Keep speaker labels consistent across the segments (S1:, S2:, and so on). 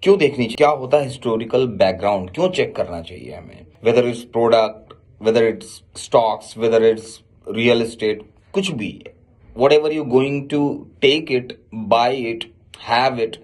S1: क्यों देखनी चाहिए, क्या होता है हिस्टोरिकल बैकग्राउंड, क्यों चेक करना चाहिए हमें, whether it's product, whether it's stocks, whether it's real estate, कुछ भी, whatever you going to take it, buy it, have it,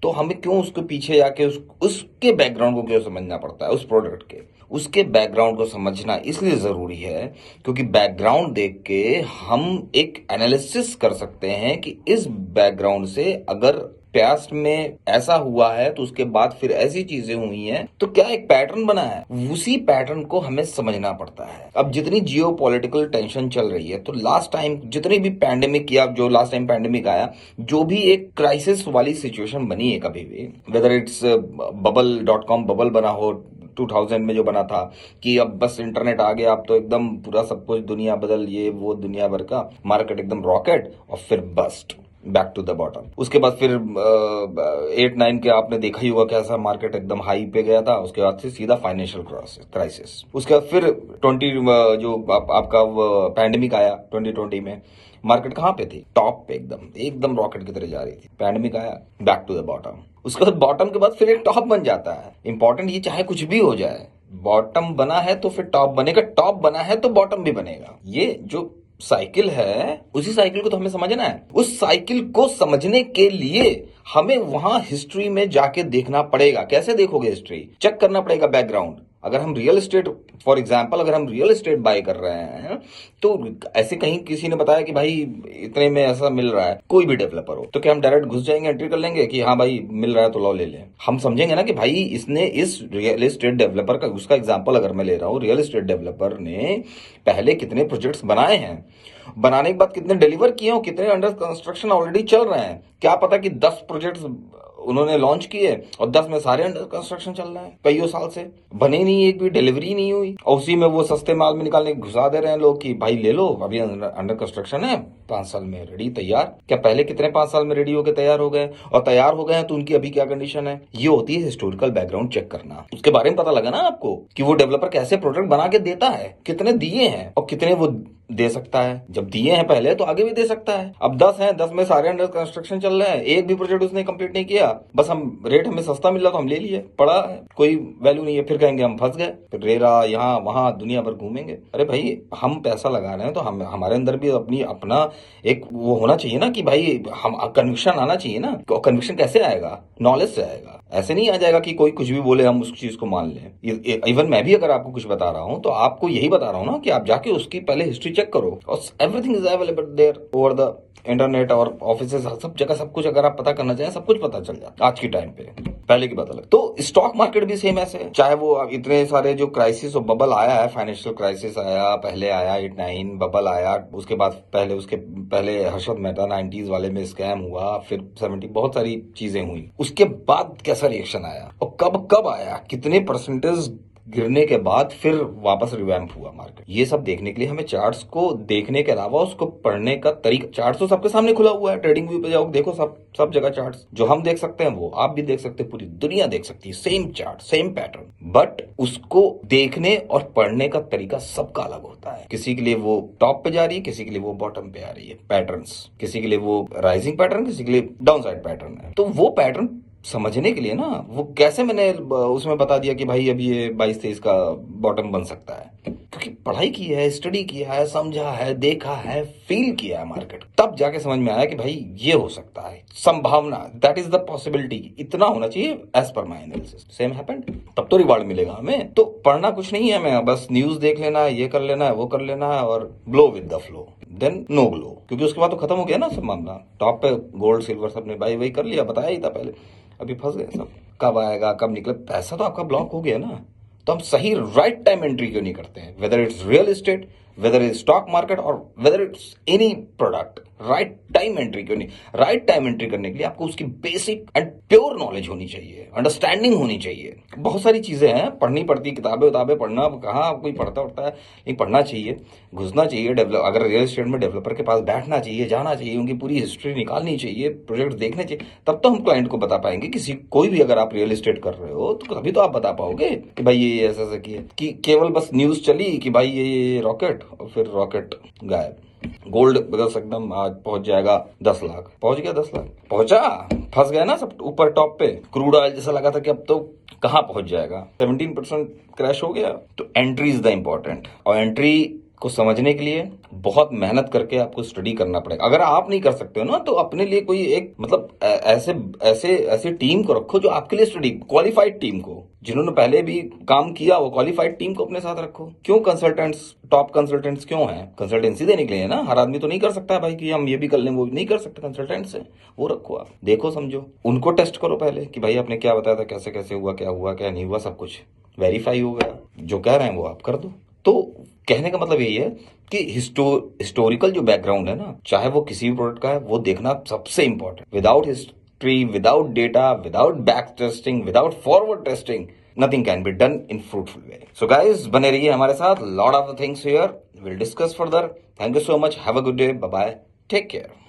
S1: तो हमें क्यों उसके पीछे जाके उसके बैकग्राउंड को क्यों समझना पड़ता है, उस प्रोडक्ट के उसके बैकग्राउंड को समझना इसलिए जरूरी है क्योंकि बैकग्राउंड देख के हम एक एनालिसिस कर सकते हैं कि इस बैकग्राउंड से अगर पास्ट में ऐसा हुआ है तो उसके बाद फिर ऐसी चीजें हुई हैं तो क्या एक पैटर्न बना है, उसी पैटर्न को हमें समझना पड़ता है। अब जितनी जियो पॉलिटिकल टेंशन चल रही है तो लास्ट टाइम जितनी भी पैंडेमिक या जो लास्ट टाइम पैंडेमिक आया, जो भी एक क्राइसिस वाली सिचुएशन बनी है कभी भी, वेदर इट्स bubble.com बबल बना हो 2000 में जो बना था कि अब बस इंटरनेट आ गया, अब तो एकदम पूरा सब कुछ दुनिया बदल, ये वो दुनिया भर का मार्केट एकदम रॉकेट, और फिर bust back to the bottom. उसके बाद फिर 8-9 के आपने देखा ही होगा कैसा मार्केट एकदम हाई पे गया था, उसके बाद से सीधा फाइनेंशियल क्राइसिस। उसके बाद फिर 20 जो आपका पैंडेमिक आया 2020 में, मार्केट कहाँ पे थी, टॉप पे, एकदम एकदम रॉकेट की तरह जा रही थी। पैंडेमिक आया, बैक टू द बॉटम। उसके बाद बॉटम के बाद फिर एक टॉप बन जाता है। इंपॉर्टेंट ये चाहे कुछ भी हो जाए, बॉटम बना है तो फिर टॉप बनेगा, टॉप बना है तो बॉटम भी बनेगा। ये जो साइकिल है उसी साइकिल को तो हमें समझना है। उस साइकिल को समझने के लिए हमें वहां हिस्ट्री में जाके देखना पड़ेगा। कैसे देखोगे हिस्ट्री, चेक करना पड़ेगा बैकग्राउंड। अगर हम रियल एस्टेट, फॉर एग्जाम्पल अगर हम रियल एस्टेट बाय कर रहे हैं तो ऐसे कहीं किसी ने बताया कि भाई इतने में ऐसा मिल रहा है, कोई भी डेवलपर हो, तो क्या हम डायरेक्ट घुस जाएंगे, एंट्री कर लेंगे कि हाँ भाई मिल रहा है तो लो ले लें? हम समझेंगे ना कि भाई इसने इस रियल एस्टेट डेवलपर का, उसका एग्जाम्पल अगर मैं ले रहा हूँ, रियल एस्टेट डेवलपर ने पहले कितने प्रोजेक्ट्स बनाए हैं, बनाने के बाद कितने डिलीवर किए हो, कितने अंडर कंस्ट्रक्शन ऑलरेडी चल रहे हैं। क्या पता कि 10 प्रोजेक्ट्स उन्होंने लॉन्च किए और 10 में सारे अंडर कंस्ट्रक्शन चल रहे हैं, कईयों साल से बने नहीं, एक भी डिलीवरी नहीं हुई, और उसी में वो सस्ते माल में निकालने घुसा दे रहे हैं लोग कि भाई ले लो, अभी अंडर कंस्ट्रक्शन है, 5 साल में रेडी तैयार। क्या पहले कितने 5 साल में रेडी होकर तैयार हो गए, और तैयार हो गए हैं तो उनकी अभी क्या कंडीशन है? ये होती है हिस्टोरिकल बैकग्राउंड चेक करना। उसके बारे में पता लगा ना आपको कि वो डेवलपर कैसे प्रोडक्ट बना के देता है, कितने दिए हैं और कितने वो दे सकता है। जब दिए हैं पहले तो आगे भी दे सकता है। अब 10 हैं, 10 में सारे अंडर कंस्ट्रक्शन चल रहे हैं, एक भी प्रोजेक्ट उसने कंप्लीट नहीं किया, बस हम रेट हमें सस्ता मिल रहा तो हम ले लिए, पड़ा है, कोई वैल्यू नहीं है, फिर कहेंगे हम फंस गए, फिर रेरा यहाँ वहां दुनिया भर घूमेंगे। अरे भाई हम पैसा लगा रहे हैं तो हम, हमारे अंदर भी अपना एक वो होना चाहिए ना कि भाई हम कन्विक्शन आना चाहिए ना। कन्विक्शन कैसे आएगा? नॉलेज से आएगा। ऐसे नहीं आ जाएगा कि कोई कुछ भी बोले हम उस चीज को मान लें। इवन मैं भी अगर आपको कुछ बता रहा हूं तो आपको यही बता रहा हूं ना कि आप जाके उसकी पहले हिस्ट्री चेक करो, और everything is available there over the internet और ऑफिस, सब जगह सब कुछ अगर आप पता करना चाहें सब कुछ पता चल जाता है आज के टाइम पे, पहले की बात अलग। तो स्टॉक मार्केट भी सेम ऐसे, चाहे वो इतने सारे जो क्राइसिस और बबल आया है, फाइनेंशियल क्राइसिस आया, पहले आया 8-9 बबल आया, उसके बाद उसके पहले हर्षद मेहता 90s वाले में स्कैम हुआ, फिर 70, बहुत सारी चीजें हुई। उसके बाद कैसा रिएक्शन आया और कब कब आया, कितने परसेंटेज गिरने के बाद फिर वापस रिवैम्प हुआ मार्केट, ये सब देखने के लिए हमें चार्ट्स को देखने के अलावा उसको पढ़ने का तरीका, चार्ट्स तो सबके सामने खुला हुआ है, ट्रेडिंग व्यू पे जाओ देखो, सब जगह चार्ट्स जो हम देख सकते हैं वो आप भी देख सकते हैं, पूरी दुनिया देख सकती है, same chart same pattern, but उसको देखने और पढ़ने का तरीका सबका अलग होता है। किसी के लिए वो टॉप पे जा रही है, किसी के लिए वो बॉटम पे आ रही है, पैटर्न्स, किसी के लिए वो राइजिंग पैटर्न, किसी के लिए डाउन साइड पैटर्न है। तो वो पैटर्न समझने के लिए ना, वो कैसे मैंने उसमें बता दिया कि भाई अभी ये 22-23 का बॉटम बन सकता है, क्योंकि पढ़ाई की है, स्टडी किया है, समझा है, देखा है, फील किया है मार्केट, तब जाके समझ में आया कि भाई ये हो सकता है, संभावना, दैट इज द पॉसिबिलिटी, इतना होना चाहिए as per my analysis. Same happened, तब तो रिवार्ड मिलेगा हमें। तो पढ़ना कुछ नहीं है हमें, बस न्यूज देख लेना है, ये कर लेना है, वो कर लेना है, और glow with the flow, then no glow, क्योंकि उसके बाद तो खत्म हो गया ना सब मामला। टॉप पे गोल्ड सिल्वर सबने बाई वही कर लिया, बताया ही था पहले, अभी फंस गए सब। कब आएगा, कब निकले, पैसा तो आपका ब्लॉक हो गया ना। तो हम सही राइट टाइम एंट्री क्यों नहीं करते हैं, whether it's real estate, whether is stock market, और whether it's any product, right time entry क्यों नहीं? राइट टाइम एंट्री करने के लिए आपको उसकी बेसिक एंड प्योर नॉलेज होनी चाहिए, अंडरस्टैंडिंग होनी चाहिए। बहुत सारी चीजें हैं, पढ़नी पड़ती, किताबें पढ़ना, कहाँ कोई पढ़ता उठता है, नहीं पढ़ना चाहिए, घुसना चाहिए, डेवलप, अगर रियल एस्टेट में डेवलपर के पास बैठना चाहिए, जाना चाहिए, उनकी पूरी हिस्ट्री निकालनी चाहिए, प्रोजेक्ट देखने चाहिए, तब तो हम क्लाइंट को बता पाएंगे। किसी कोई भी अगर आप रियल एस्टेट कर रहे हो तो तभी तो आप बता पाओगे कि भाई ये ऐसा किया, कि केवल बस न्यूज चली कि भाई ये रॉकेट, और फिर रॉकेट गायब। गोल्ड बस एकदम आज पहुंच जाएगा 10 लाख, पहुंच गया 10 लाख, पहुंचा, फंस गया ना सब ऊपर टॉप पे। क्रूड ऑयल जैसा लगा था कि अब तो कहाँ पहुंच जाएगा, 17% क्रैश हो गया। तो एंट्री इज द इम्पोर्टेंट, और एंट्री को समझने के लिए बहुत मेहनत करके आपको स्टडी करना पड़ेगा। अगर आप नहीं कर सकते हो ना, तो अपने लिए कोई एक मतलब ऐसे ऐसे ऐसे टीम को रखो जो आपके लिए स्टडी, क्वालिफाइड टीम को, जिन्होंने पहले भी काम किया, वो क्वालिफाइड टीम को अपने साथ रखो। क्यों कंसल्टेंट्स, टॉप कंसल्टेंट्स क्यों हैं? कंसल्टेंसी देने के लिए है ना। हर आदमी तो नहीं कर सकता है भाई कि हम ये भी कर लें, वो भी नहीं कर सकते। कंसल्टेंट्स है, वो रखो, आप देखो समझो, उनको टेस्ट करो पहले कि भाई आपने क्या बताया था, कैसे कैसे हुआ, क्या नहीं हुआ, सब कुछ वेरीफाई हो गया, जो कह रहे हैं वो आप कर दो। तो कहने का मतलब यही है कि हिस्टोरिकल जो बैकग्राउंड है ना, चाहे वो किसी भी प्रोडक्ट का है, वो देखना सबसे important. Without history, without data, without back testing, without forward testing, nothing can be done in fruitful way. So guys, बने रहिए हमारे साथ, lot of the things here will discuss further. Thank you so much, have a good day, bye bye, take care.